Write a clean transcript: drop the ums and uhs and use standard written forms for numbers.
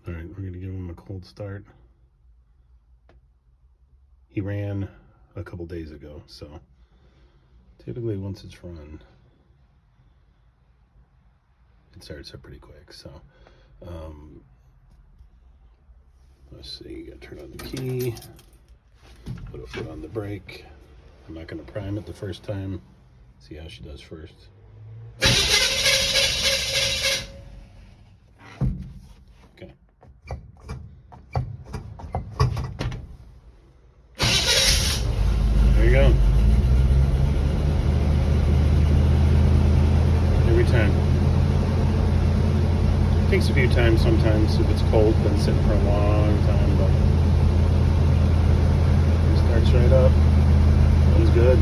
All right, we're gonna give him a cold start. He ran a couple days ago, so typically once it's run, it starts up pretty quick. So let's see, you gotta turn on the key, put a foot on the brake. I'm not gonna prime it the first time. See how she does first. Okay. There you go. Every time. Takes a few times sometimes if it's cold, been sitting for a long time, but it starts right up. Runs good.